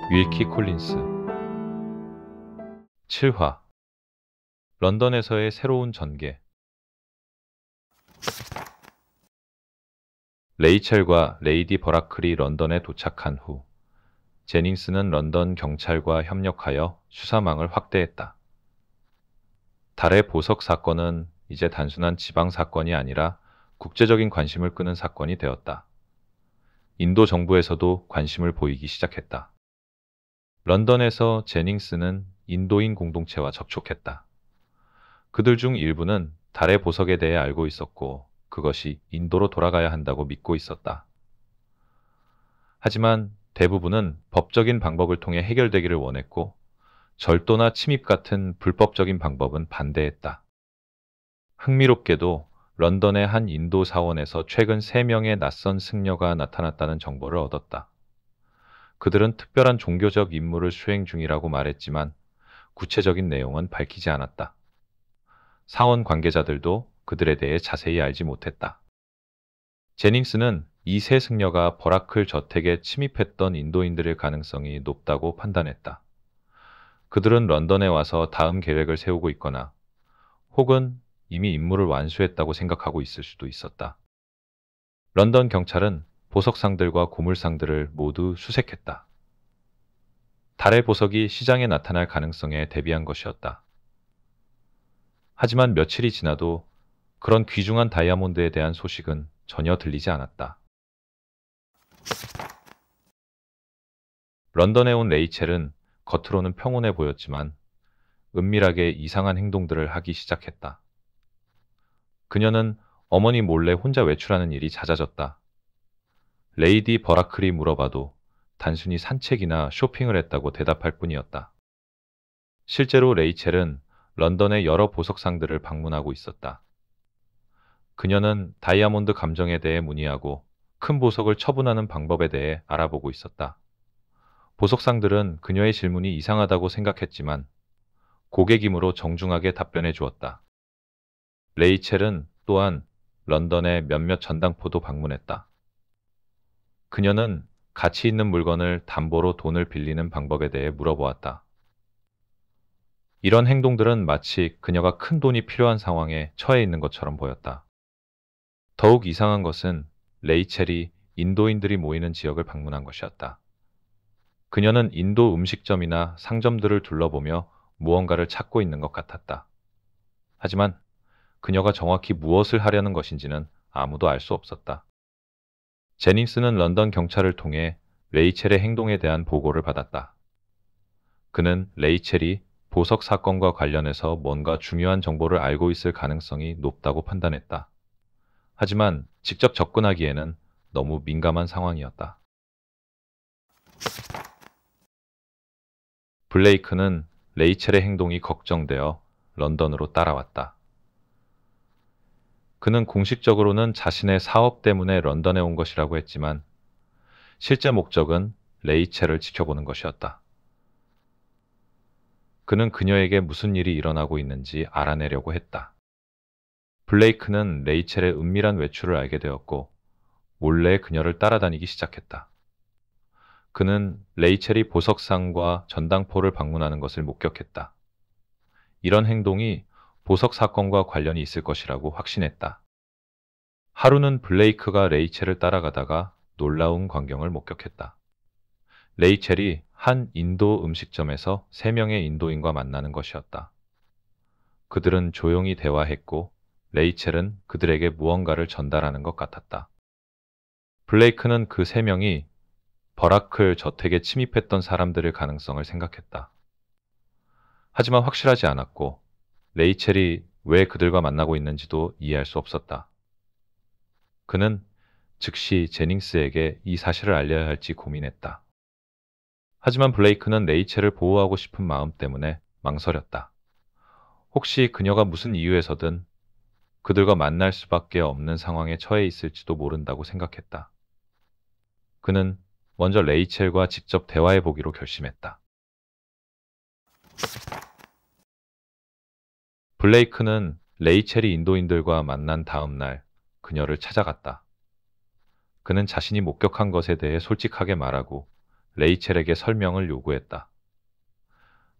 윌키 콜린스 7화 런던에서의 새로운 전개. 레이첼과 레이디 버라클이 런던에 도착한 후 제닝스는 런던 경찰과 협력하여 수사망을 확대했다. 달의 보석 사건은 이제 단순한 지방 사건이 아니라 국제적인 관심을 끄는 사건이 되었다. 인도 정부에서도 관심을 보이기 시작했다. 런던에서 제닝스는 인도인 공동체와 접촉했다. 그들 중 일부는 달의 보석에 대해 알고 있었고 그것이 인도로 돌아가야 한다고 믿고 있었다. 하지만 대부분은 법적인 방법을 통해 해결되기를 원했고 절도나 침입 같은 불법적인 방법은 반대했다. 흥미롭게도 런던의 한 인도 사원에서 최근 3명의 낯선 승려가 나타났다는 정보를 얻었다. 그들은 특별한 종교적 임무를 수행 중이라고 말했지만 구체적인 내용은 밝히지 않았다. 사원 관계자들도 그들에 대해 자세히 알지 못했다. 제닝스는 이 세 승려가 버라클 저택에 침입했던 인도인들일 가능성이 높다고 판단했다. 그들은 런던에 와서 다음 계획을 세우고 있거나 혹은 이미 임무를 완수했다고 생각하고 있을 수도 있었다. 런던 경찰은 보석상들과 고물상들을 모두 수색했다. 달의 보석이 시장에 나타날 가능성에 대비한 것이었다. 하지만 며칠이 지나도 그런 귀중한 다이아몬드에 대한 소식은 전혀 들리지 않았다. 런던에 온 레이첼은 겉으로는 평온해 보였지만 은밀하게 이상한 행동들을 하기 시작했다. 그녀는 어머니 몰래 혼자 외출하는 일이 잦아졌다. 레이디 버라클이 물어봐도 단순히 산책이나 쇼핑을 했다고 대답할 뿐이었다. 실제로 레이첼은 런던의 여러 보석상들을 방문하고 있었다. 그녀는 다이아몬드 감정에 대해 문의하고 큰 보석을 처분하는 방법에 대해 알아보고 있었다. 보석상들은 그녀의 질문이 이상하다고 생각했지만 고객이므로 정중하게 답변해 주었다. 레이첼은 또한 런던의 몇몇 전당포도 방문했다. 그녀는 가치 있는 물건을 담보로 돈을 빌리는 방법에 대해 물어보았다. 이런 행동들은 마치 그녀가 큰 돈이 필요한 상황에 처해 있는 것처럼 보였다. 더욱 이상한 것은 레이첼이 인도인들이 모이는 지역을 방문한 것이었다. 그녀는 인도 음식점이나 상점들을 둘러보며 무언가를 찾고 있는 것 같았다. 하지만 그녀가 정확히 무엇을 하려는 것인지는 아무도 알 수 없었다. 제닝스는 런던 경찰을 통해 레이첼의 행동에 대한 보고를 받았다. 그는 레이첼이 보석 사건과 관련해서 뭔가 중요한 정보를 알고 있을 가능성이 높다고 판단했다. 하지만 직접 접근하기에는 너무 민감한 상황이었다. 블레이크는 레이첼의 행동이 걱정되어 런던으로 따라왔다. 그는 공식적으로는 자신의 사업 때문에 런던에 온 것이라고 했지만 실제 목적은 레이첼을 지켜보는 것이었다. 그는 그녀에게 무슨 일이 일어나고 있는지 알아내려고 했다. 블레이크는 레이첼의 은밀한 외출을 알게 되었고 몰래 그녀를 따라다니기 시작했다. 그는 레이첼이 보석상과 전당포를 방문하는 것을 목격했다. 이런 행동이 보석 사건과 관련이 있을 것이라고 확신했다. 하루는 블레이크가 레이첼을 따라가다가 놀라운 광경을 목격했다. 레이첼이 한 인도 음식점에서 3명의 인도인과 만나는 것이었다. 그들은 조용히 대화했고 레이첼은 그들에게 무언가를 전달하는 것 같았다. 블레이크는 그 3명이 버라클 저택에 침입했던 사람들일 가능성을 생각했다. 하지만 확실하지 않았고 레이첼이 왜 그들과 만나고 있는지도 이해할 수 없었다. 그는 즉시 제닝스에게 이 사실을 알려야 할지 고민했다. 하지만 블레이크는 레이첼을 보호하고 싶은 마음 때문에 망설였다. 혹시 그녀가 무슨 이유에서든 그들과 만날 수밖에 없는 상황에 처해 있을지도 모른다고 생각했다. 그는 먼저 레이첼과 직접 대화해 보기로 결심했다. 블레이크는 레이첼이 인도인들과 만난 다음 날 그녀를 찾아갔다. 그는 자신이 목격한 것에 대해 솔직하게 말하고 레이첼에게 설명을 요구했다.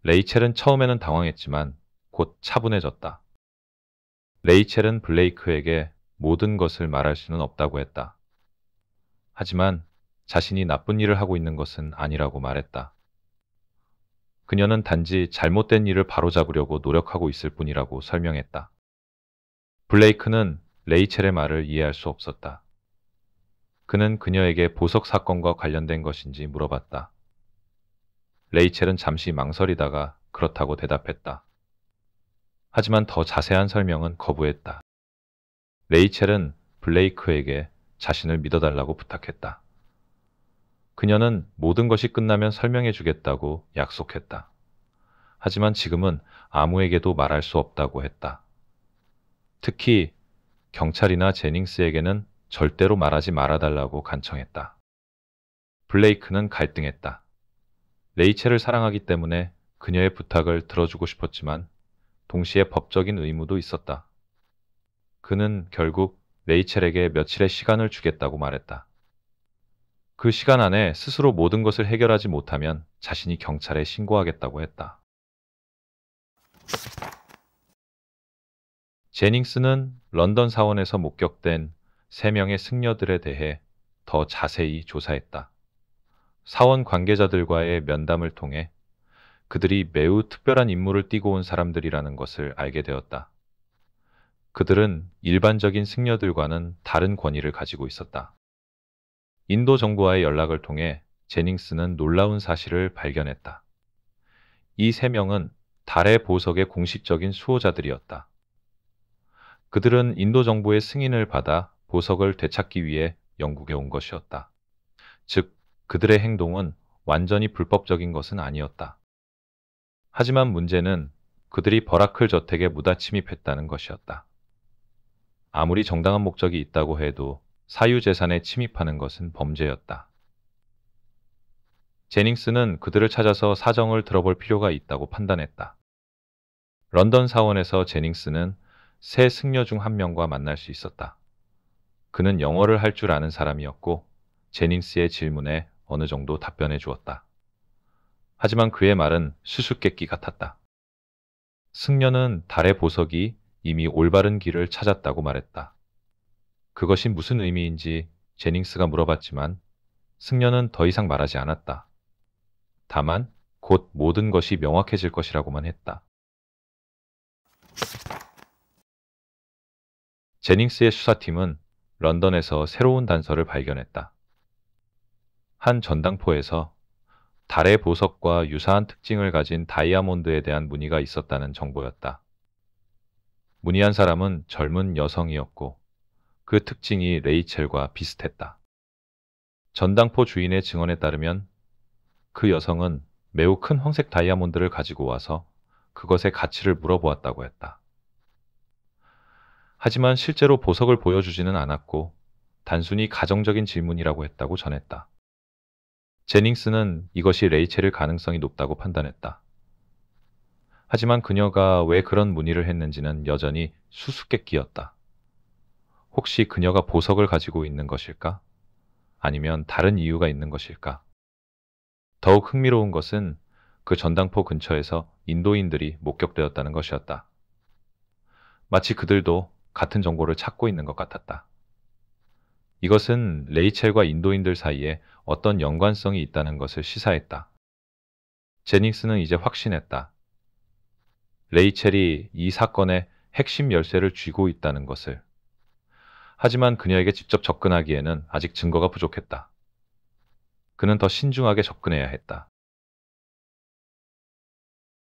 레이첼은 처음에는 당황했지만 곧 차분해졌다. 레이첼은 블레이크에게 모든 것을 말할 수는 없다고 했다. 하지만 자신이 나쁜 일을 하고 있는 것은 아니라고 말했다. 그녀는 단지 잘못된 일을 바로잡으려고 노력하고 있을 뿐이라고 설명했다. 블레이크는 레이첼의 말을 이해할 수 없었다. 그는 그녀에게 보석 사건과 관련된 것인지 물어봤다. 레이첼은 잠시 망설이다가 그렇다고 대답했다. 하지만 더 자세한 설명은 거부했다. 레이첼은 블레이크에게 자신을 믿어달라고 부탁했다. 그녀는 모든 것이 끝나면 설명해 주겠다고 약속했다. 하지만 지금은 아무에게도 말할 수 없다고 했다. 특히 경찰이나 제닝스에게는 절대로 말하지 말아달라고 간청했다. 블레이크는 갈등했다. 레이첼을 사랑하기 때문에 그녀의 부탁을 들어주고 싶었지만 동시에 법적인 의무도 있었다. 그는 결국 레이첼에게 며칠의 시간을 주겠다고 말했다. 그 시간 안에 스스로 모든 것을 해결하지 못하면 자신이 경찰에 신고하겠다고 했다. 제닝스는 런던 사원에서 목격된 3명의 승려들에 대해 더 자세히 조사했다. 사원 관계자들과의 면담을 통해 그들이 매우 특별한 임무를 띠고 온 사람들이라는 것을 알게 되었다. 그들은 일반적인 승려들과는 다른 권위를 가지고 있었다. 인도 정부와의 연락을 통해 제닝스는 놀라운 사실을 발견했다. 이 3명은 달의 보석의 공식적인 수호자들이었다. 그들은 인도 정부의 승인을 받아 보석을 되찾기 위해 영국에 온 것이었다. 즉, 그들의 행동은 완전히 불법적인 것은 아니었다. 하지만 문제는 그들이 버라클 저택에 무단 침입했다는 것이었다. 아무리 정당한 목적이 있다고 해도 사유재산에 침입하는 것은 범죄였다. 제닝스는 그들을 찾아서 사정을 들어볼 필요가 있다고 판단했다. 런던 사원에서 제닝스는 3 승려 중 1명과 만날 수 있었다. 그는 영어를 할 줄 아는 사람이었고 제닝스의 질문에 어느 정도 답변해 주었다. 하지만 그의 말은 수수께끼 같았다. 승려는 달의 보석이 이미 올바른 길을 찾았다고 말했다. 그것이 무슨 의미인지 제닝스가 물어봤지만 승려는 더 이상 말하지 않았다. 다만 곧 모든 것이 명확해질 것이라고만 했다. 제닝스의 수사팀은 런던에서 새로운 단서를 발견했다. 한 전당포에서 달의 보석과 유사한 특징을 가진 다이아몬드에 대한 문의가 있었다는 정보였다. 문의한 사람은 젊은 여성이었고 그 특징이 레이첼과 비슷했다. 전당포 주인의 증언에 따르면 그 여성은 매우 큰 황색 다이아몬드를 가지고 와서 그것의 가치를 물어보았다고 했다. 하지만 실제로 보석을 보여주지는 않았고 단순히 가정적인 질문이라고 했다고 전했다. 제닝스는 이것이 레이첼일 가능성이 높다고 판단했다. 하지만 그녀가 왜 그런 문의를 했는지는 여전히 수수께끼였다. 혹시 그녀가 보석을 가지고 있는 것일까? 아니면 다른 이유가 있는 것일까? 더욱 흥미로운 것은 그 전당포 근처에서 인도인들이 목격되었다는 것이었다. 마치 그들도 같은 정보를 찾고 있는 것 같았다. 이것은 레이첼과 인도인들 사이에 어떤 연관성이 있다는 것을 시사했다. 제닝스는 이제 확신했다. 레이첼이 이 사건의 핵심 열쇠를 쥐고 있다는 것을. 하지만 그녀에게 직접 접근하기에는 아직 증거가 부족했다. 그는 더 신중하게 접근해야 했다.